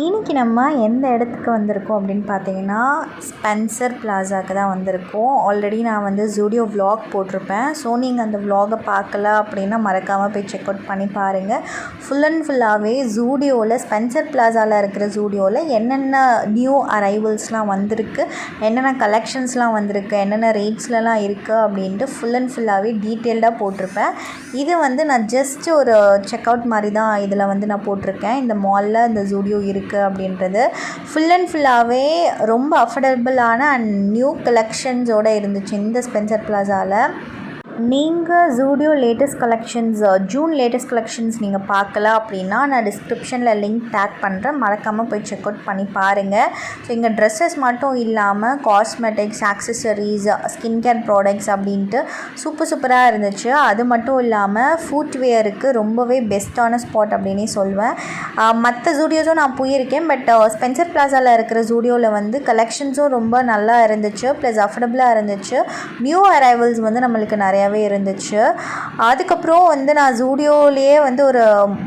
இன்றைக்கி நம்ம எந்த இடத்துக்கு வந்திருக்கோம் அப்படின்னு பார்த்தீங்கன்னா ஸ்பென்சர் பிளாசாவுக்கு தான் வந்திருக்கோம். ஆல்ரெடி நான் வந்து ஜூடியோ விலாக் போட்டிருப்பேன். ஸோ நீங்கள் அந்த விலாகை பார்க்கல அப்படின்னா மறக்காமல் போய் செக் அவுட் பண்ணி பாருங்கள். ஃபுல் அண்ட் ஃபுல்லாகவே ஜூடியோவில் ஸ்பென்சர் பிளாசாவில் இருக்கிற ஜூடியோவில் என்னென்ன நியூ அரைவல்ஸ்லாம் வந்திருக்கு, என்னென்ன கலெக்ஷன்ஸ்லாம் வந்திருக்கு, என்னென்ன ரேட்ஸ்லலாம் இருக்குது அப்படின்ட்டு ஃபுல் அண்ட் ஃபுல்லாகவே டீட்டெயில்டாக போட்டிருப்பேன். இது வந்து நான் ஜஸ்ட் ஒரு செக் அவுட் மாதிரி தான் இதில் வந்து நான் போட்டிருக்கேன். இந்த மாலில் இந்த ஜூடியோ இருக்குது அப்படின்றது ஃபுல் அண்ட் ஃபுல்லாகவே ரொம்ப அஃபோர்டபுளான அண்ட் நியூ கலெக்ஷன்ஸோடு இருந்துச்சு இந்த ஸ்பென்சர் பிளாசாவில். நீங்கள் Zudio latest collections June latest collections நீங்கள் பார்க்கல அப்படின்னா நான் டிஸ்கிரிப்ஷனில் லிங்க் டேக் பண்ணுறேன். மறக்காமல் போய் செக் அவுட் பண்ணி பாருங்கள். ஸோ இங்கே ட்ரெஸ்ஸஸ் மட்டும் இல்லாமல் cosmetics, accessories, skin care products அப்படின்ட்டு சூப்பராக இருந்துச்சு. அது மட்டும் இல்லாமல் ஃபுட்வேருக்கு ரொம்பவே பெஸ்ட்டான ஸ்பாட் அப்படின்னே சொல்வேன். மற்ற ஜூடியோஸும் நான் போயிருக்கேன், பட் ஸ்பென்சர் பிளாசாவில் இருக்கிற ஜூடியோவில் வந்து கலெக்ஷன்ஸும் ரொம்ப நல்லா இருந்துச்சு, ப்ளஸ் அஃபோர்டபுளாக இருந்துச்சு. நியூ அரைவல்ஸ் வந்து நம்மளுக்கு நிறையாவே இருந்துச்சு. அதுக்கப்புறம் வந்து நான் ஜூடியோலேயே வந்து ஒரு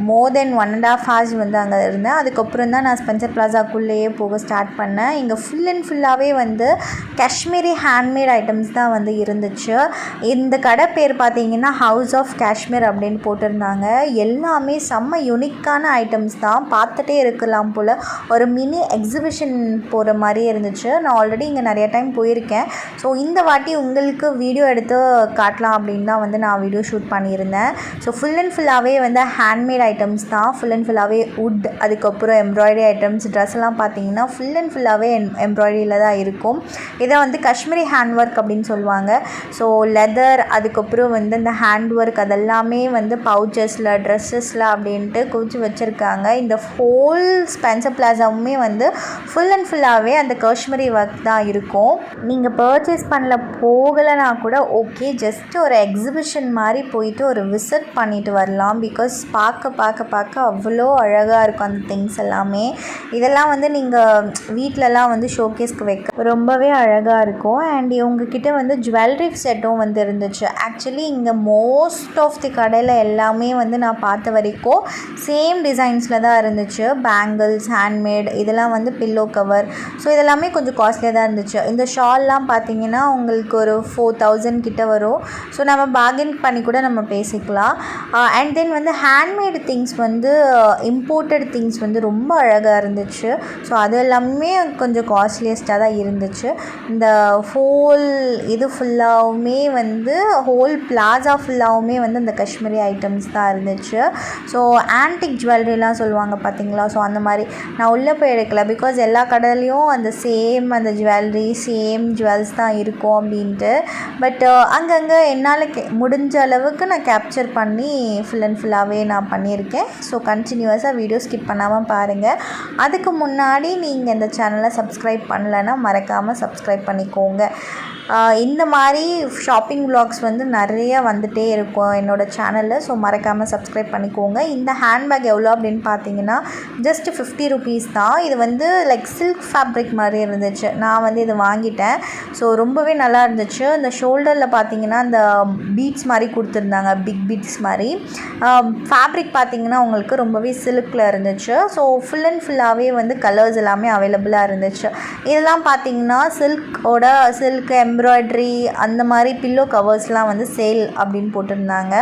மோர் தென் 1.5 hours வந்து அங்கே இருந்தேன். அதுக்கப்புறம் தான் நான் ஸ்பென்சர் பிளாசாக்குள்ளேயே போக ஸ்டார்ட் பண்ணேன். இங்கே ஃபுல் அண்ட் ஃபுல்லாகவே வந்து காஷ்மீரி ஹேண்ட்மேட் ஐட்டம்ஸ் தான் வந்து இருந்துச்சு. இந்த கடை பேர் பார்த்தீங்கன்னா ஹவுஸ் ஆஃப் காஷ்மீர் அப்படின்னு போட்டிருந்தாங்க. எல்லாமே செம்ம யூனிக்கான ஐட்டம்ஸ் தான், பார்த்துட்டே இருக்கலாம் போல். ஒரு மினி எக்ஸிபிஷன் போகிற மாதிரியே இருந்துச்சு. நான் ஆல்ரெடி இங்கே நிறைய டைம் போயிருக்கேன். ஸோ இந்த வாட்டி உங்களுக்கு வீடியோ எடுத்து காட்டலாம் அப்படின்னு தான் வந்து நான் வீடியோ ஷூட் பண்ணியிருந்தேன். ஸோ ஃபுல் அண்ட் ஃபுல்லாகவே வந்து ஹேண்ட்மேட் ஐட்டம்ஸ் தான், ஃபுல் அண்ட் ஃபுல்லாகவே வுட், அதுக்கப்புறம் எம்ப்ராய்டரி ஐட்டம்ஸ், ட்ரெஸ்லாம் பார்த்தீங்கன்னா ஃபுல் அண்ட் ஃபுல்லாகவே எம்ப்ராய்டரியில் தான் இருக்கும். இதை வந்து காஷ்மீரி ஹேண்ட் ஒர்க் அப்படின்னு சொல்லுவாங்க. ஸோ லெதர், அதுக்கப்புறம் வந்து இந்த ஹேண்ட் ஒர்க் அதெல்லாமே வந்து பவுச்சஸில், ட்ரெஸ்ஸஸில் அப்படின்ட்டு குவிச்சு வச்சுருக்காங்க. இந்த ஹோல் ஸ்பென்சர் பிளாசாவுமே வந்து ஃபுல் அண்ட் ஃபுல்லாகவே அந்த காஷ்மீரி ஒர்க் தான் இருக்கும். நீங்கள் பர்ச்சேஸ் பண்ணல போகலைன்னா கூட ஓகே, ஜஸ்ட் ஒரு எக்ஸிபிஷன் மாதிரி போயிட்டு ஒரு விசிட் பண்ணிட்டு வரலாம். பிகாஸ் பார்க்க அவ்வளோ அழகாக இருக்கும் அந்த திங்ஸ் எல்லாமே. இதெல்லாம் வந்து நீங்கள் வீட்டிலலாம் வந்து ஷோகேஸ்க்கு வைக்க ரொம்பவே அழகாக இருக்கும். அண்ட் இவங்கக்கிட்ட வந்து ஜுவல்லரி செட்டும் வந்து இருந்துச்சு. ஆக்சுவலி இங்கே மோஸ்ட் ஆஃப் தி கடையில் எல்லாமே வந்து நான் பார்த்த வரைக்கும் சேம் டிசைன்ஸில் தான் இருந்துச்சு. பேங்கிள்ஸ், ஹேண்ட்மேட், இதெல்லாம் வந்து பில்லோ கவர். ஸோ இதெல்லாமே கொஞ்சம் காஸ்ட்லியாக தான் இருந்துச்சு. இந்த ஷால்லாம் பார்த்தீங்கன்னா உங்களுக்கு ஒரு 4000 கிட்ட வரும். ஸோ நம்ம பார்கெயின் பண்ணி கூட நம்ம பேசிக்கலாம். அண்ட் தென் வந்து ஹேண்ட்மேடு திங்ஸ் வந்து இம்போர்ட்டட் திங்ஸ் வந்து ரொம்ப அழகாக இருந்துச்சு. ஸோ அது எல்லாமே கொஞ்சம் காஸ்ட்லியஸ்ட்டாக தான் இருந்துச்சு. இந்த ஹோல் இது ஃபுல்லாகவுமே வந்து ஹோல் பிளாசா ஃபுல்லாகவுமே வந்து இந்த காஷ்மீரி ஐட்டம்ஸ் தான் இருந்துச்சு. ஸோ ஆன்டிக் ஜுவல்லரிலாம் சொல்லுவாங்க பார்த்தீங்களா, ஸோ அந்த மாதிரி நான் உள்ளே போய் எடுக்கல. பிகாஸ் எல்லா கடையிலையும் அந்த சேம் அந்த ஜுவல்லரி, சேம் ஜுவல்ஸ் தான் இருக்கும் அப்படின்ட்டு. பட் அங்கங்கே என்னால் முடிஞ்ச அளவுக்கு நான் கேப்சர் பண்ணி ஃபுல் அண்ட் ஃபுல்லாகவே நான் பண்ணியிருக்கேன். ஸோ கண்டினியூஸாக வீடியோ ஸ்கிப் பண்ணாமல் பாருங்கள். அதுக்கு முன்னாடி நீங்கள் இந்த சேனலை சப்ஸ்கிரைப் பண்ணலைன்னா மறக்காமல் சப்ஸ்கிரைப் பண்ணிக்கோங்க. இந்த மாதிரி ஷாப்பிங் விலாக்ஸ் வந்து நிறைய வந்துகிட்டே இருக்கும் என்னோடய சேனலில். ஸோ மறக்காமல் சப்ஸ்கிரைப் பண்ணிக்கோங்க. இந்த ஹேண்ட்பேக் எவ்வளோ அப்படின்னு பார்த்தீங்கன்னா ஜஸ்ட் 50 rupees தான். இது வந்து லைக் சில்க் ஃபேப்ரிக் மாதிரி இருந்துச்சு. நான் வந்து இது வாங்கிட்டேன். ஸோ ரொம்பவே நல்லா இருந்துச்சு. இந்த ஷோல்டரில் பார்த்தீங்கன்னா அந்த பீட்ஸ் மாதிரி கொடுத்துருந்தாங்க, பிக் பீட்ஸ் மாதிரி. ஃபேப்ரிக் பார்த்தீங்கன்னா உங்களுக்கு ரொம்பவே சில்கில் இருந்துச்சு. ஸோ ஃபுல் அண்ட் ஃபுல்லாகவே வந்து கலர்ஸ் எல்லாமே அவைலபிளாக இருந்துச்சு. இதெல்லாம் பார்த்தீங்கன்னா சில்க் எம்ப்ராய்டரி அந்த மாதிரி பில்லோ கவர்ஸ்லாம் வந்து சேல் அப்படின்னு போட்டிருந்தாங்க.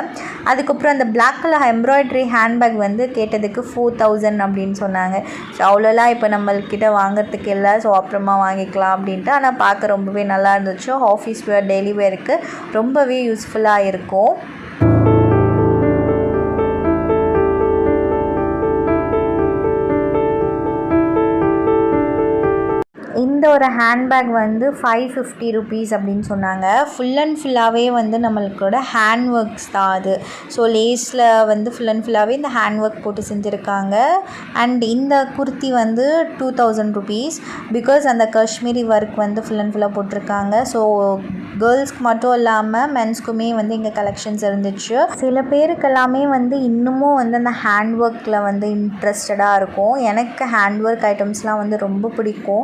அதுக்கப்புறம் அந்த பிளாக் கலர் எம்ப்ராய்டரி ஹேண்ட்பேக் வந்து கேட்டதுக்கு 4000 அப்படின்னு சொன்னாங்க. ஸோ அவ்வளோலாம் இப்போ நம்மள்கிட்ட வாங்கிறதுக்கு இல்லை, ஸோ அப்புறமா வாங்கிக்கலாம் அப்படின்ட்டு. ஆனால் பார்க்க ரொம்பவே நல்லா இருந்துச்சு. ஆஃபீஸ் வேர், டெய்லி வேருக்கு ரொம்பவே யூஸ்ஃபுல்லாக இருக்கும். இந்த ஒரு ஹேண்ட்பேக் வந்து 550 rupees அப்படின்னு சொன்னாங்க. ஃபுல் அண்ட் ஃபுல்லாகவே வந்து நம்மளுக்கோட ஹேண்ட் ஒர்க்ஸ் தான் அது. ஸோ லேஸில் வந்து ஃபுல் அண்ட் ஃபுல்லாகவே இந்த ஹேண்ட் ஒர்க் போட்டு செஞ்சுருக்காங்க. அண்ட் இந்த குர்த்தி வந்து 2000 rupees. பிகாஸ் அந்த காஷ்மீரி ஒர்க் வந்து ஃபுல் அண்ட் ஃபுல்லாக போட்டிருக்காங்க. ஸோ கேர்ள்ஸ்க்கு மட்டும் இல்லாமல் மென்ஸ்க்குமே வந்து இங்கே கலெக்ஷன்ஸ் இருந்துச்சு. சில பேருக்கு எல்லாமே வந்து இன்னமும் வந்து அந்த ஹேண்ட் ஒர்க்கில் வந்து இன்ட்ரெஸ்டடாக இருக்கும். எனக்கு ஹேண்ட் ஒர்க் ஐட்டம்ஸ்லாம் வந்து ரொம்ப பிடிக்கும்.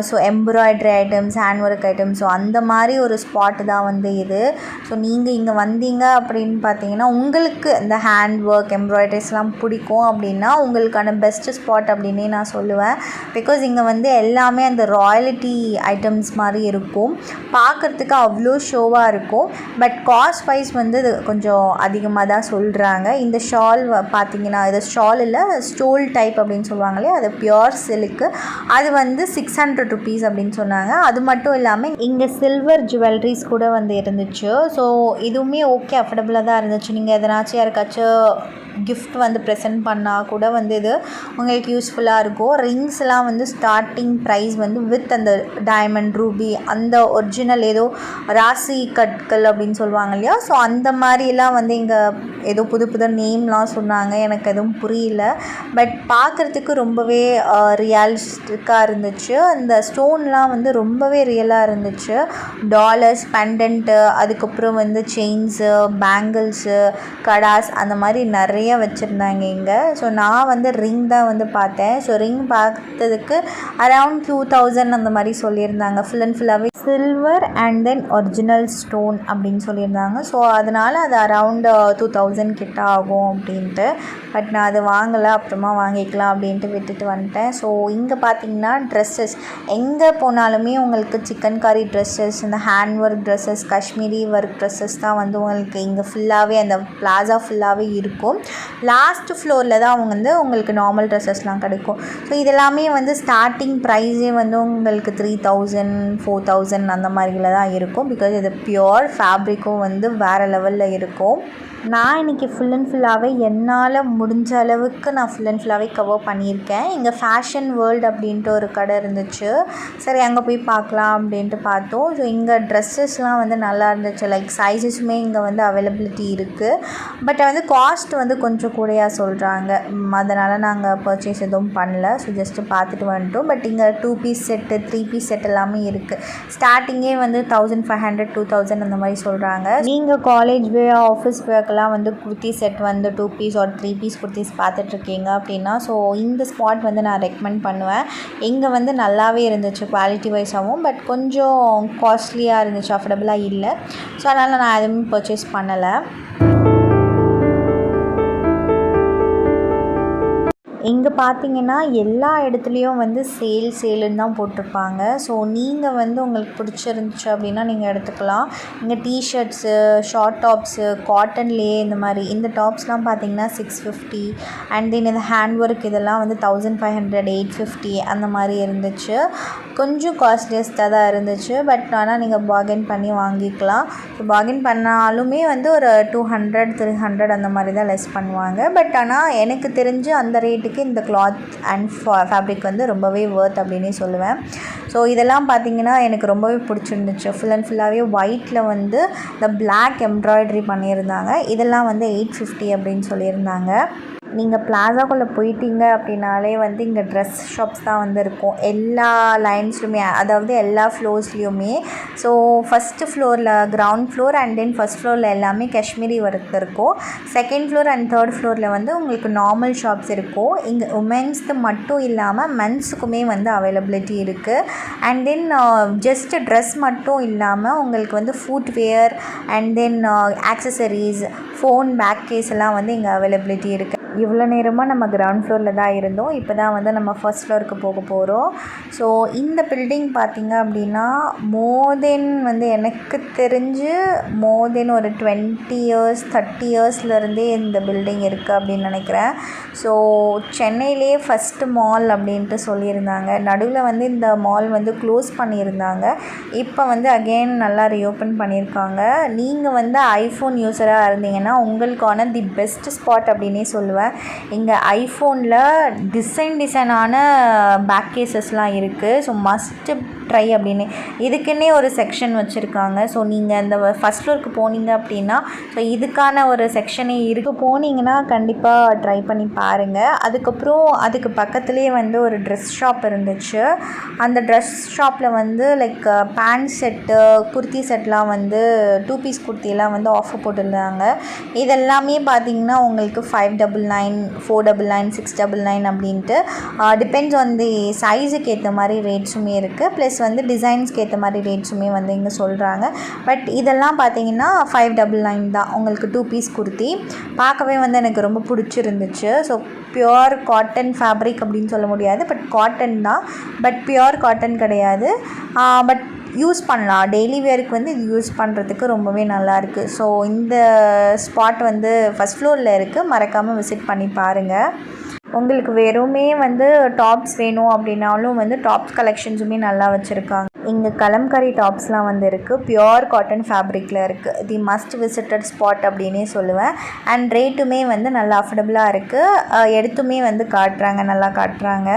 So embroidery items, hand work items, so அந்த மாதிரி ஒரு ஸ்பாட்டு தான் வந்து இது. ஸோ நீங்கள் இங்கே வந்தீங்க அப்படின்னு பார்த்தீங்கன்னா உங்களுக்கு இந்த ஹேண்ட் ஒர்க் எம்ப்ராய்டரிஸ்லாம் பிடிக்கும் அப்படின்னா உங்களுக்கான பெஸ்ட்டு ஸ்பாட் அப்படின்னே நான் சொல்லுவேன். பிகாஸ் இங்கே வந்து எல்லாமே அந்த ராயல்ட்டி ஐட்டம்ஸ் மாதிரி இருக்கும். பார்க்குறதுக்கு அவ்வளோ ஷோவாக இருக்கும். பட் காஸ்ட் வைஸ் வந்து இது கொஞ்சம் அதிகமாக தான் சொல்கிறாங்க. இந்த ஷால் பார்த்தீங்கன்னா இது ஷால் இல்லை, ஸ்டோல் டைப் அப்படின்னு சொல்லுவாங்களே, அது பியோர் சில்க்கு. அது வந்து 600 rupees அப்படின்னு சொன்னாங்க. அது மட்டும் இல்லாமல் இங்கே சில்வர் ஜுவல்லரிஸ் கூட வந்து இருந்துச்சு. ஸோ இதுவுமே ஓகே, அஃபோர்டபுளாக தான் இருந்துச்சு. நீங்கள் எதனாச்சும் யாருக்காச்சும் கிஃப்ட் வந்து ப்ரெசென்ட் பண்ணால் கூட வந்து இது உங்களுக்கு யூஸ்ஃபுல்லாக இருக்கும். ரிங்ஸ்லாம் வந்து ஸ்டார்டிங் ப்ரைஸ் வந்து வித் அந்த டைமண்ட், ரூபி, அந்த ஒரிஜினல் ஏதோ ராசி கற்கள் அப்படின்னு சொல்லுவாங்க இல்லையா, ஸோ அந்த மாதிரிலாம் வந்து இங்கே ஏதோ புது புது நேம்லாம் சொன்னாங்க. எனக்கு எதுவும் புரியல. பட் பார்க்குறதுக்கு ரொம்பவே ரியாலிஸ்டிக்காக இருந்துச்சு. அந்த ஸ்டோன்லாம் வந்து ரொம்பவே ரியலாக இருந்துச்சு. டாலர்ஸ், பெண்டன்ட்டு, அதுக்கப்புறம் வந்து செயின்ஸு, பேங்கிள்ஸு, கடாஸ், அந்த மாதிரி நிறைய வச்சுருந்தாங்க இங்கே. ஸோ நான் வந்து ரிங் தான் வந்து பார்த்தேன். ஸோ ரிங் பார்த்ததுக்கு அரவுண்ட் 2000 அந்த மாதிரி சொல்லியிருந்தாங்க. ஃபுல் அண்ட் ஃபுல்லாகவே silver and then original stone அப்படின்னு சொல்லியிருந்தாங்க. ஸோ அதனால் அது அரவுண்ட் 2000 கிட்ட ஆகும் அப்படின்ட்டு. பட் நான் அது வாங்கலை, அப்புறமா வாங்கிக்கலாம் அப்படின்ட்டு விட்டுட்டு வந்துட்டேன். ஸோ இங்கே பார்த்தீங்கன்னா ட்ரெஸ்ஸஸ் எங்கே போனாலுமே உங்களுக்கு சிக்கன் காரி ட்ரெஸ்ஸஸ், இந்த hand work dresses, Kashmiri work dresses தான் வந்து உங்களுக்கு இங்கே ஃபுல்லாகவே அந்த பிளாசா ஃபுல்லாகவே இருக்கும். லாஸ்ட் ஃப்ளோரில் தான் அவங்க வந்து உங்களுக்கு நார்மல் ட்ரெஸ்ஸஸ்லாம் கிடைக்கும். ஸோ இதெல்லாமே வந்து ஸ்டார்டிங் ப்ரைஸே வந்து உங்களுக்கு 3000, 4000 அந்த மாதிரில தான் இருக்கும். பிகாஸ் இது பியோர் ஃபேப்ரிக்கும் வந்து வேறு லெவலில் இருக்கும். நான் இன்றைக்கி ஃபுல் அண்ட் ஃபுல்லாகவே என்னால் முடிஞ்ச அளவுக்கு நான் ஃபுல் அண்ட் ஃபுல்லாகவே கவர் பண்ணியிருக்கேன். இங்கே ஃபேஷன் வேர்ல்டு அப்படின்ட்டு ஒரு கடை இருந்துச்சு. சரி அங்கே போய் பார்க்கலாம் அப்படின்ட்டு பார்த்தோம். ஸோ இங்கே ட்ரெஸ்ஸஸ்லாம் வந்து நல்லா இருந்துச்சு. லைக் சைஸஸுமே இங்கே வந்து அவைலபிலிட்டி இருக்குது. பட் வந்து காஸ்ட் வந்து கொஞ்சம் கூடயாக சொல்கிறாங்க. அதனால் நாங்கள் பர்ச்சேஸ் எதுவும் பண்ணல. ஸோ ஜஸ்ட்டு பார்த்துட்டு வந்துட்டோம். பட் இங்கே 2 பீஸ் செட்டு, 3 பீஸ் செட் எல்லாமே இருக்குது. ஸ்டார்டிங்கே வந்து 1500, 2000 அந்த மாதிரி சொல்கிறாங்க. நீங்கள் காலேஜ் வேர், ஆஃபீஸ் வேர் வந்து குர்த்தி செட் வந்து 2 பீஸ் ஆர் 3 பீஸ் குர்த்திஸ் பார்த்துட்ருக்கீங்க அப்படின்னா ஸோ இந்த ஸ்பாட் வந்து நான் ரெக்கமெண்ட் பண்ணுவேன். இங்கே வந்து நல்லாவே இருந்துச்சு குவாலிட்டி வைஸாகவும். பட் கொஞ்சம் காஸ்ட்லியாக இருந்துச்சு, அஃபோர்டபுளாக இல்லை. ஸோ அதனால் நான் எதுவுமே பர்ச்சேஸ் பண்ணலை. இங்கே பார்த்தீங்கன்னா எல்லா இடத்துலையும் வந்து சேலுன்னு தான் போட்டிருப்பாங்க. ஸோ நீங்கள் வந்து உங்களுக்கு பிடிச்சிருந்துச்சு அப்படின்னா நீங்கள் எடுத்துக்கலாம். இங்கே டிஷர்ட்ஸு, ஷார்ட் டாப்ஸு, காட்டன்லேயே இந்த மாதிரி இந்த டாப்ஸ்லாம் பார்த்தீங்கன்னா 650 அண்ட் தென் இந்த ஹேண்ட் ஒர்க் இதெல்லாம் வந்து 1500, 850 அந்த மாதிரி இருந்துச்சு. கொஞ்சம் காஸ்ட்லியஸ்ட்டாக தான் இருந்துச்சு. பட் ஆனால் நீங்கள் பார்கெயின் பண்ணி வாங்கிக்கலாம். ஸோ பார்கெயின் பண்ணாலுமே வந்து ஒரு 200, 300 அந்த மாதிரி தான் லெஸ் பண்ணுவாங்க. பட் ஆனால் எனக்கு தெரிஞ்சு அந்த ரேட்டுக்கு இந்த கிளாத் அண்ட் ஃபேப்ரிக் வந்து ரொம்பவே வர்த் அப்படின்னே சொல்லுவேன். ஸோ இதெல்லாம் பார்த்திங்கன்னா எனக்கு ரொம்பவே பிடிச்சிருந்துச்சு. ஃபுல் அண்ட் ஃபுல்லாகவே ஒயிட்டில் வந்து இந்த பிளாக் எம்ப்ராய்டரி பண்ணியிருந்தாங்க. இதெல்லாம் வந்து 850 அப்படின்னு சொல்லியிருந்தாங்க. நீங்கள் பிளாசாக்குள்ளே போயிட்டீங்க அப்படின்னாலே வந்து இங்கே ட்ரெஸ் ஷாப்ஸ் தான் வந்து இருக்கும் எல்லா லைன்ஸ்லையுமே, அதாவது எல்லா ஃப்ளோர்ஸ்லேயுமே. ஸோ ஃபஸ்ட்டு ஃப்ளோரில் ground floor and then first ஃப்ளோரில் எல்லாமே காஷ்மீரி ஒர்க் இருக்கும். செகண்ட் ஃப்ளோர் அண்ட் தேர்ட் ஃப்ளோரில் வந்து உங்களுக்கு நார்மல் ஷாப்ஸ் இருக்கும். இங்கே உமன்ஸ்க்கு மட்டும் இல்லாமல் மென்ஸுக்குமே வந்து அவைலபிலிட்டி இருக்குது. அண்ட் தென் ஜஸ்ட் ட்ரெஸ் மட்டும் இல்லாமல் உங்களுக்கு வந்து footwear and then accessories, phone, bag case எல்லாம் வந்து இங்கே அவைலபிலிட்டி இருக்குது. இவ்வளோ நேரமாக நம்ம கிரவுண்ட் ஃப்ளோரில் தான் இருந்தோம். இப்போ தான் வந்து நம்ம ஃபர்ஸ்ட் ஃப்ளோருக்கு போக போகிறோம். ஸோ இந்த பில்டிங் பார்த்திங்க அப்படின்னா மோர் தென் வந்து எனக்கு தெரிஞ்சு மோர் தென் ஒரு 20 years 30 yearsலேருந்தே இந்த பில்டிங் இருக்குது அப்படின்னு நினைக்கிறேன். ஸோ சென்னையிலே ஃபஸ்ட்டு மால் அப்படின்ட்டு சொல்லியிருந்தாங்க. நடுவில் வந்து இந்த மால் வந்து க்ளோஸ் பண்ணியிருந்தாங்க. இப்போ வந்து அகெயின் நல்லா ரீஓப்பன் பண்ணியிருக்காங்க. நீங்கள் வந்து ஐஃபோன் யூஸராக இருந்தீங்கன்னா உங்களுக்கான தி பெஸ்ட் ஸ்பாட் அப்படின்னே சொல்லுவேன். இங்கே ஐஃபோனில் டிசைனான பேக் கேசஸ்லாம் இருக்குது. ஸோ மஸ்ட்டு ட்ரை அப்படின்னு இதுக்குன்னே ஒரு செக்ஷன் வச்சுருக்காங்க. ஸோ நீங்கள் அந்த ஃபஸ்ட் ஃப்ளோருக்கு போனீங்க அப்படின்னா ஸோ இதுக்கான ஒரு செக்ஷனே இருக்குது. போனீங்கன்னா கண்டிப்பாக ட்ரை பண்ணி பாருங்கள். அதுக்கப்புறம் அதுக்கு பக்கத்துலேயே வந்து ஒரு ட்ரெஸ் ஷாப் இருந்துச்சு. அந்த ட்ரெஸ் ஷாப்பில் வந்து லைக் பேண்ட் செட்டு, குர்த்தி செட்லாம் வந்து 2 பீஸ் குர்த்தியெல்லாம் வந்து ஆஃபர் போட்டிருந்தாங்க. இதெல்லாமே பார்த்திங்கன்னா உங்களுக்கு 599, 499, 699 அப்படின்ட்டு டிபெண்ட்ஸ் ஆன் தி சைஸுக்கு ஏற்ற மாதிரி ரேட்ஸுமே இருக்குது. ப்ளஸ் வந்து டிசைன்ஸ்க்கு ஏற்ற மாதிரி ரேட்ஸுமே வந்து இங்கே சொல்கிறாங்க. பட் இதெல்லாம் பார்த்திங்கன்னா 599 தான் உங்களுக்கு 2 பீஸ் குர்த்தி. பார்க்கவே வந்து எனக்கு ரொம்ப பிடிச்சிருந்துச்சு. ஸோ பியோர் காட்டன் ஃபேப்ரிக் அப்படின்னு சொல்ல முடியாது, பட் காட்டன் தான். பட் பியோர் காட்டன் கிடையாது. பட் யூஸ் பண்ணலாம், டெய்லி வேருக்கு வந்து இது யூஸ் பண்ணுறதுக்கு ரொம்பவே நல்லாயிருக்கு. ஸோ இந்த ஸ்பாட் வந்து ஃபஸ்ட் ஃப்ளோரில் இருக்குது, மறக்காமல் விசிட் பண்ணி பாருங்கள். உங்களுக்கு வெறுமே வந்து டாப்ஸ் வேணும் அப்படின்னாலும் வந்து டாப்ஸ் கலெக்ஷன்ஸுமே நல்லா வச்சுருக்காங்க. இங்கே கலம்கரி டாப்ஸ்லாம் வந்து இருக்குது, பியோர் காட்டன் ஃபேப்ரிக்கில் இருக்குது. தி மஸ்ட் விசிட்டட் ஸ்பாட் அப்படின்னே சொல்லுவேன். அண்ட் ரேட்டுமே வந்து நல்லா அஃபோர்டபுளாக இருக்குது. எடுத்துமே வந்து காட்டுறாங்க, நல்லா காட்டுறாங்க.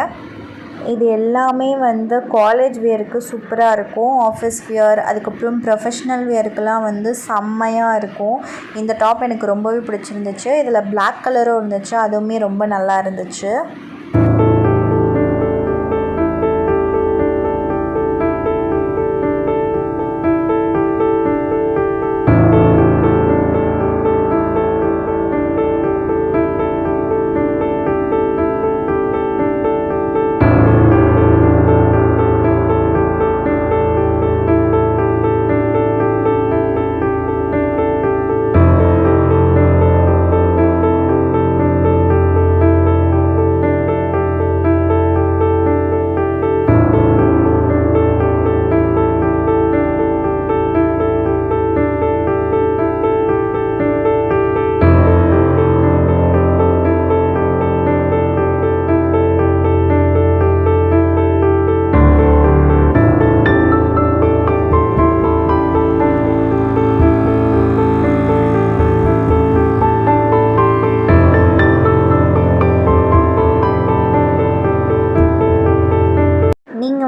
இது எல்லாமே வந்து காலேஜ் வேருக்கு சூப்பராக இருக்கும். ஆஃபீஸ் வியர், அதுக்கப்புறம் ப்ரொஃபஷ்னல் வேருக்கெலாம் வந்து செம்மையாக இருக்கும். இந்த டாப் எனக்கு ரொம்பவே பிடிச்சிருந்துச்சு. இதில் பிளாக் கலரும் இருந்துச்சு, அதுவுமே ரொம்ப நல்லா இருந்துச்சு.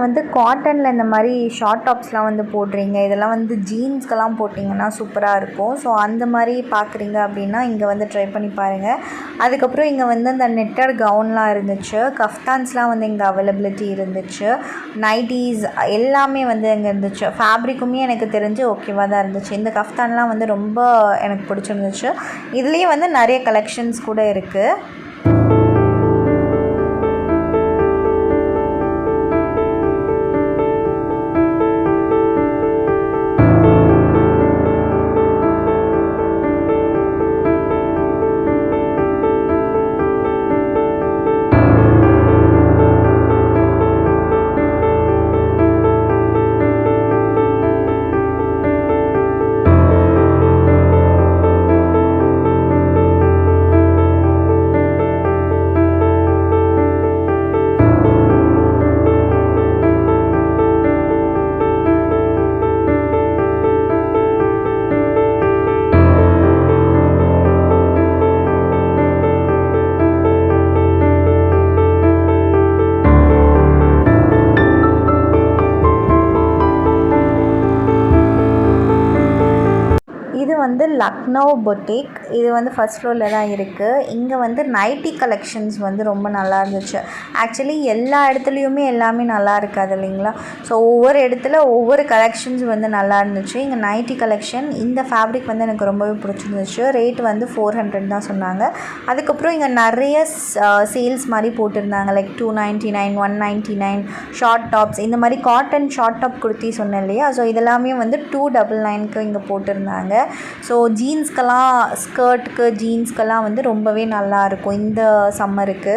வந்து காட்டனில் இந்த மாதிரி ஷார்ட் டாப்ஸ்லாம் வந்து போடுறீங்க, இதெல்லாம் வந்து ஜீன்ஸ்க்கெல்லாம் போட்டிங்கன்னா சூப்பராக இருக்கும். ஸோ அந்த மாதிரி பார்க்குறீங்க அப்படின்னா இங்கே வந்து ட்ரை பண்ணி பாருங்கள். அதுக்கப்புறம் இங்கே வந்து அந்த நெட்டட் கவுன்லாம் இருந்துச்சு, கஃப்தான்ஸ்லாம் வந்து இங்கே அவைலபிலிட்டி இருந்துச்சு, நைட்டீஸ் எல்லாமே வந்து இங்கே இருந்துச்சு. ஃபேப்ரிக்குமே எனக்கு தெரிஞ்சு ஓகேவாக தான் இருந்துச்சு. இந்த கஃப்தான்லாம் வந்து ரொம்ப எனக்கு பிடிச்சிருந்துச்சு. இதுலேயே வந்து நிறைய கலெக்ஷன்ஸ் கூட இருக்குது. வந்து லக்னோ பொட்டிக், இது வந்து ஃபர்ஸ்ட் ஃப்ளோரில் தான் இருக்குது. இங்கே வந்து நைட்டி கலெக்ஷன்ஸ் வந்து ரொம்ப நல்லா இருந்துச்சு. ஆக்சுவலி எல்லா இடத்துலையுமே எல்லாமே நல்லா இருக்காது இல்லைங்களா? ஸோ ஒவ்வொரு இடத்துல ஒவ்வொரு கலெக்ஷன்ஸ் வந்து நல்லா இருந்துச்சு. இங்கே நைட்டி கலெக்ஷன், இந்த ஃபேப்ரிக் வந்து எனக்கு ரொம்பவே பிடிச்சிருந்துச்சு. ரேட் வந்து 400 தான் சொன்னாங்க. அதுக்கப்புறம் இங்கே நிறைய சேல்ஸ் மாதிரி போட்டிருந்தாங்க, லைக் 299, 199 ஷார்ட் டாப்ஸ், இந்த மாதிரி காட்டன் ஷார்ட் டாப் குர்த்தி சொன்னேன் இல்லையா? ஸோ இதெல்லாமே வந்து 299க்கு இங்கே போட்டிருந்தாங்க. ஸோ ஜீன்ஸ்க்கெல்லாம், ஸ்கர்ட்டுக்கு ஜீன்ஸ்க்கெல்லாம் வந்து ரொம்பவே நல்லாயிருக்கும் இந்த சம்மருக்கு.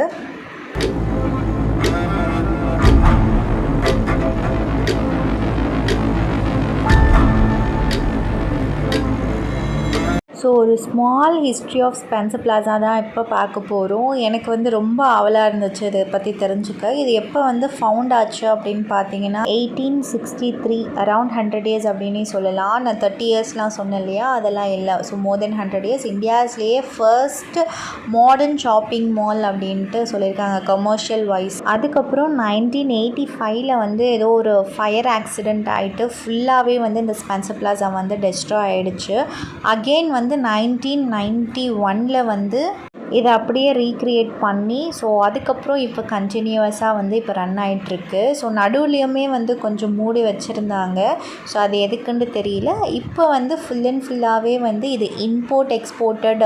ஸோ ஒரு small history of Spencer Plaza தான் இப்போ பார்க்க போகிறோம். எனக்கு வந்து ரொம்ப ஆவலாக இருந்துச்சு இதை பற்றி தெரிஞ்சுக்க. இது எப்போ வந்து ஃபவுண்ட் ஆச்சு அப்படின்னு பார்த்தீங்கன்னா 1863, அரவுண்ட் 100 இயர்ஸ் அப்படின்னே சொல்லலாம். நான் 30 இயர்ஸ்லாம் சொன்னேன் இல்லையா, அதெல்லாம் இல்லை. So more than 100 years. இந்தியாஸ்லேயே ஃபர்ஸ்ட் மாடர்ன் ஷாப்பிங் மால் அப்படின்ட்டு சொல்லியிருக்காங்க கமர்ஷியல் வைஸ். அதுக்கப்புறம் 1985 வந்து ஏதோ ஒரு ஃபயர் ஆக்சிடெண்ட் ஆகிட்டு ஃபுல்லாகவே வந்து இந்த ஸ்பென்சர் பிளாசா வந்து டெஸ்ட்ராய் ஆகிடுச்சு. அகெயின் வந்து 1991 வந்து இதை அப்படியே ரீக்ரியேட் பண்ணி, ஸோ அதுக்கப்புறம் இப்போ கண்டினியூவஸாக வந்து இப்போ ரன் ஆகிட்டுருக்கு. ஸோ நடுவுலையுமே வந்து கொஞ்சம் மூடி வச்சுருந்தாங்க. ஸோ அது எதுக்குன்னு தெரியல. இப்போ வந்து ஃபுல் அண்ட் ஃபுல்லாகவே வந்து இது இம்போர்ட் எக்ஸ்போர்ட்டட்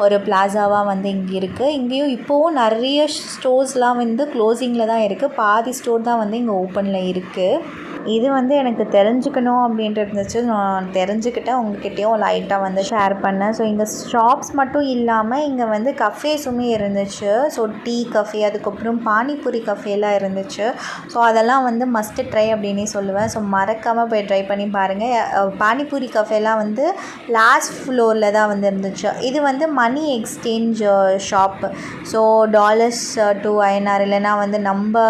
ஒரு பிளாசாவாக வந்து இங்கே இருக்குது. இங்கேயும் இப்போவும் நிறைய ஸ்டோர்ஸ்லாம் வந்து க்ளோசிங்கில் தான் இருக்குது. பாதி ஸ்டோர் தான் வந்து இங்கே ஓப்பனில் இருக்குது. இது வந்து எனக்கு தெரிஞ்சுக்கணும் அப்படின்ட்டு இருந்துச்சு. நான் தெரிஞ்சுக்கிட்டேன், உங்ககிட்டயும் லைட்டாக வந்து ஷேர் பண்ணேன். ஸோ இங்கே ஷாப்ஸ் மட்டும் இல்லாமல் இங்கே வந்து கஃபேஸுமே இருந்துச்சு. ஸோ டீ கஃபே, அதுக்கப்புறம் பானிபூரி கஃபேலாம் இருந்துச்சு. ஸோ அதெல்லாம் வந்து மஸ்ட்டு ட்ரை அப்படின்னே சொல்லுவேன். ஸோ மறக்காமல் போய் ட்ரை பண்ணி பாருங்கள். பானிபூரி கஃபேலாம் வந்து லாஸ்ட் ஃப்ளோரில் தான் வந்து இருந்துச்சு. இது வந்து money exchange shop. So dollars to INR, இல்லைனா வந்து நம்ம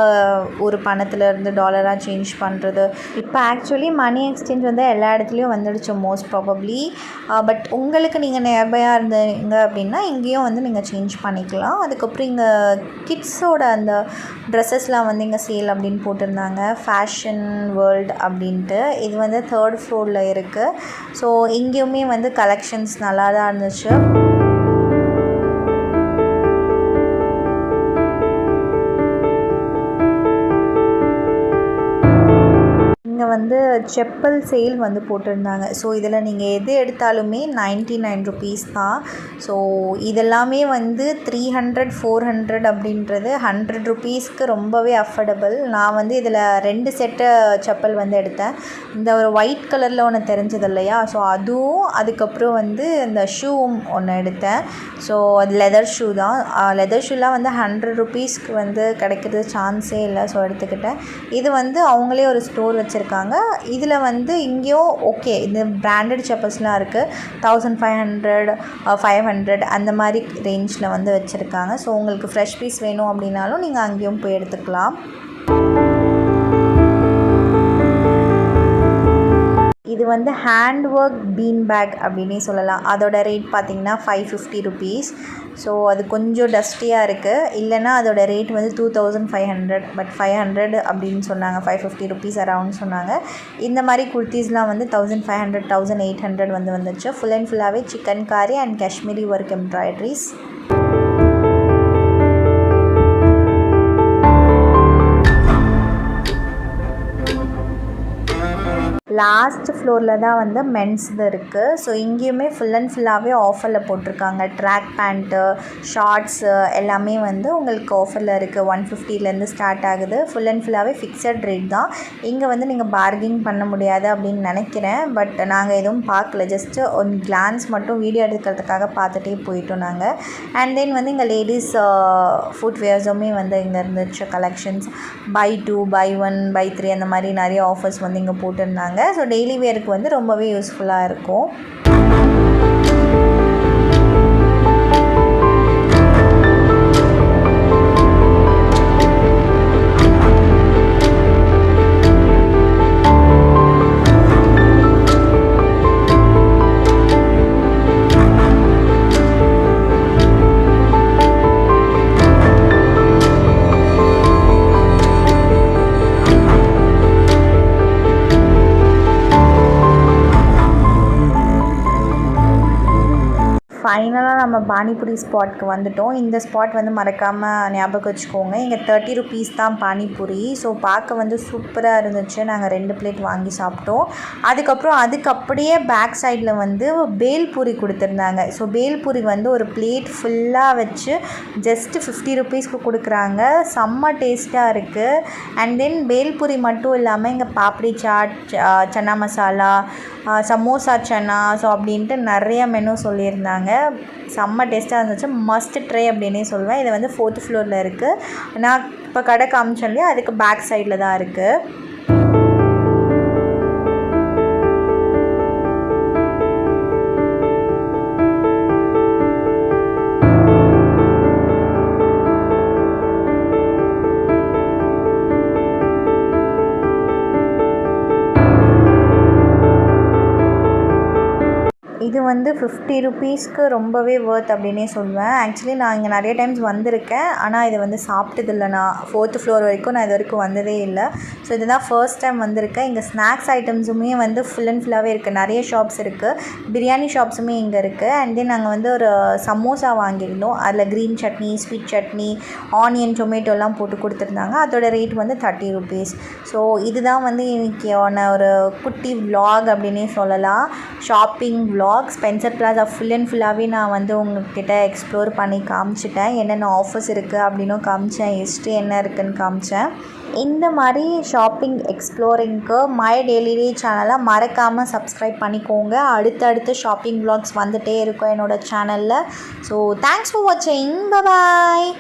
ஒரு பணத்துலேருந்து டாலராக சேஞ்ச் பண்ணுறது. இப்போ ஆக்சுவலி மணி எக்ஸ்சேஞ்ச் வந்து எல்லா இடத்துலையும் வந்துடுச்சு மோஸ்ட் ப்ராபப்ளி. பட் உங்களுக்கு நீங்கள் நியர்பையாக இருந்தீங்க அப்படின்னா இங்கேயும் வந்து நீங்கள் சேஞ்ச் பண்ணிக்கலாம். அதுக்கப்புறம் இங்கே கிட்ஸோட அந்த ட்ரெஸ்ஸஸ்லாம் வந்து இங்கே சேல் அப்படின்னு போட்டிருந்தாங்க, ஃபேஷன் வேர்ல்டு அப்படின்ட்டு. இது வந்து 3rd ஃப்ளோரில் இருக்குது. ஸோ இங்கேயுமே வந்து கலெக்ஷன்ஸ் நல்லா தான் இருந்துச்சு. இங்கே வந்து செப்பல் சேல் வந்து போட்டிருந்தாங்க. ஸோ இதில் நீங்கள் எது எடுத்தாலுமே 99 ருபீஸ் தான். ஸோ இதெல்லாமே வந்து 300, 400 அப்படின்றது 100 ருபீஸ்க்கு ரொம்பவே அஃபோர்டபுள். நான் வந்து இதில் 2 செட்டு செப்பல் வந்து எடுத்தேன். இந்த ஒரு ஒயிட் கலரில் ஒன்று தெரிஞ்சது இல்லையா, ஸோ அதுவும் அதுக்கப்புறம் வந்து இந்த ஷூவும் ஒன்று எடுத்தேன். ஸோ அது லெதர் ஷூ தான். லெதர் ஷூலாம் வந்து 100 ருபீஸ்க்கு வந்து கிடைக்கிறது சான்ஸே இல்லை. ஸோ எடுத்துக்கிட்டேன். இது வந்து அவங்களே ஒரு ஸ்டோர் வச்சுருக்காங்க. இதில் வந்து இங்கேயும் ஓகே, இது பிராண்டட் செப்பல்ஸ்லாம் இருக்குது. 1500, 500 அந்த மாதிரி ரேஞ்சில் வந்து வச்சுருக்காங்க. ஸோ உங்களுக்கு ஃப்ரெஷ் பீஸ் வேணும் அப்படின்னாலும் நீங்கள் அங்கேயும் போய் எடுத்துக்கலாம். இது வந்து ஹேண்ட் ஒர்க் பீன் பேக் அப்படின்னே சொல்லலாம். அதோட ரேட் பார்த்திங்கன்னா 550 ருபீஸ். ஸோ அது கொஞ்சம் டஸ்டியாக இருக்குது. இல்லைனா அதோட ரேட் வந்து 2500, பட் 500 அப்படின்னு சொன்னாங்க. 550 ருபீஸ் அரவுண்ட் சொன்னாங்க. இந்த மாதிரி குர்த்திஸ்லாம் வந்து 1500, 1800 வந்து வந்துச்சு. ஃபுல் அண்ட் ஃபுல்லாகவே சிக்கன் காரி and Kashmiri work embroideries. Last ஃப்ளோரில் தான் வந்து மென்ஸ்து இருக்குது. ஸோ இங்கேயுமே ஃபுல் அண்ட் ஃபுல்லாகவே ஆஃபரில் போட்டிருக்காங்க. ட்ராக் பேண்ட்டு, ஷார்ட்ஸு எல்லாமே வந்து உங்களுக்கு ஆஃபரில் இருக்குது. 150லேருந்து ஸ்டார்ட் ஆகுது. ஃபுல் அண்ட் ஃபுல்லாகவே ஃபிக்ஸட் ரேட் தான். இங்கே வந்து நீங்கள் பார்கெயின் பண்ண முடியாது அப்படின்னு நினைக்கிறேன். பட் நாங்கள் எதுவும் பார்க்கல, ஜஸ்ட்டு ஒன் கிளான்ஸ் மட்டும் வீடியோ எடுக்கிறதுக்காக பார்த்துட்டே போயிட்டோம் நாங்கள். அண்ட் தென் வந்து இங்கே லேடிஸ் ஃபுட்வேர்ஸுமே வந்து இங்கே இருந்துச்சு கலெக்ஷன்ஸ். buy 2, buy 1, buy 3 அந்த மாதிரி நிறைய ஆஃபர்ஸ் வந்து இங்கே போட்டிருந்தாங்க. ஸோ டெய்லி வேருக்கு வந்து ரொம்பவே யூஸ்ஃபுல்லாக இருக்கும். ஃபைனலாக நம்ம பானிபூரி ஸ்பாட்க்கு வந்துட்டோம். இந்த ஸ்பாட் வந்து மறக்காமல் ஞாபகம் வச்சுக்கோங்க. இங்கே 30 ருபீஸ் தான் பானிபூரி. ஸோ பார்க்க வந்து சூப்பராக இருந்துச்சு. நாங்கள் 2 பிளேட் வாங்கி சாப்பிட்டோம். அதுக்கப்புறம் அதுக்கு அப்படியே பேக் சைடில் வந்து பேல்பூரி கொடுத்துருந்தாங்க. ஸோ பேல்பூரி வந்து ஒரு பிளேட் ஃபுல்லாக வச்சு ஜஸ்ட்டு 50 ருபீஸ்க்கு கொடுக்குறாங்க. செம்ம டேஸ்ட்டாக இருக்குது. அண்ட் தென் பேல்பூரி மட்டும் இல்லாமல் இங்கே பாப்டி சாட், சன்னா மசாலா, சமோசா சன்னா, ஸோ அப்படின்ட்டு நிறைய மெனு சொல்லியிருந்தாங்க. செம்ம டேஸ்ட்டாக இருந்துச்சு. மஸ்ட் ட்ரை அப்படின்னே சொல்லுவேன். இது வந்து 4th ஃப்ளோரில் இருக்குது. நான் இப்போ கடை காமிச்சேன் இல்லையா, அதுக்கு பேக் சைடில் தான் இருக்குது. இது வந்து 50 ருபீஸ்க்கு ரொம்பவே வர்த் அப்படின்னே சொல்லுவேன். ஆக்சுவலி நான் இங்கே நிறைய டைம்ஸ் வந்திருக்கேன். ஆனால் இதை வந்து சாப்பிட்டதில்ல. நான் 4th ஃப்ளோர் வரைக்கும் நான் இது வரைக்கும் வந்ததே இல்லை. ஸோ இதுதான் ஃபர்ஸ்ட் டைம் வந்திருக்கேன். இங்கே ஸ்நாக்ஸ் ஐட்டம்ஸுமே வந்து ஃபுல் அண்ட் ஃபுல்லாகவே இருக்குது. நிறைய ஷாப்ஸ் இருக்குது. பிரியாணி ஷாப்ஸுமே இங்கே இருக்குது. அண்ட் தென் நாங்கள் வந்து ஒரு சமோசா வாங்கியிருந்தோம். அதில் green chutney, sweet chutney, onion, டொமேட்டோலாம் போட்டு கொடுத்துருந்தாங்க. அதோட ரேட் வந்து 30 ருபீஸ். ஸோ இதுதான் வந்து இன்றைக்கான ஒரு குட்டி vlog அப்படின்னே சொல்லலாம். Shopping vlog. Spencer Plaza full and ஃபுல்லாகவே நான் வந்து உங்கள்கிட்ட எக்ஸ்ப்ளோர் பண்ணி காமிச்சிட்டேன். என்னென்ன ஆஃபர்ஸ் இருக்குது அப்படின்னும் காமிச்சேன். ஹிஸ்ட்ரி என்ன இருக்குதுன்னு காமிச்சேன். இந்த மாதிரி ஷாப்பிங் எக்ஸ்ப்ளோரிங்க்கு மை டெய்லி சேனலை மறக்காமல் சப்ஸ்கிரைப் பண்ணிக்கோங்க. அடுத்தடுத்து ஷாப்பிங் vlogs வந்துகிட்டே இருக்கும் என்னோடய சேனலில். ஸோ தேங்க்ஸ் ஃபார் வாட்சிங். பாய்.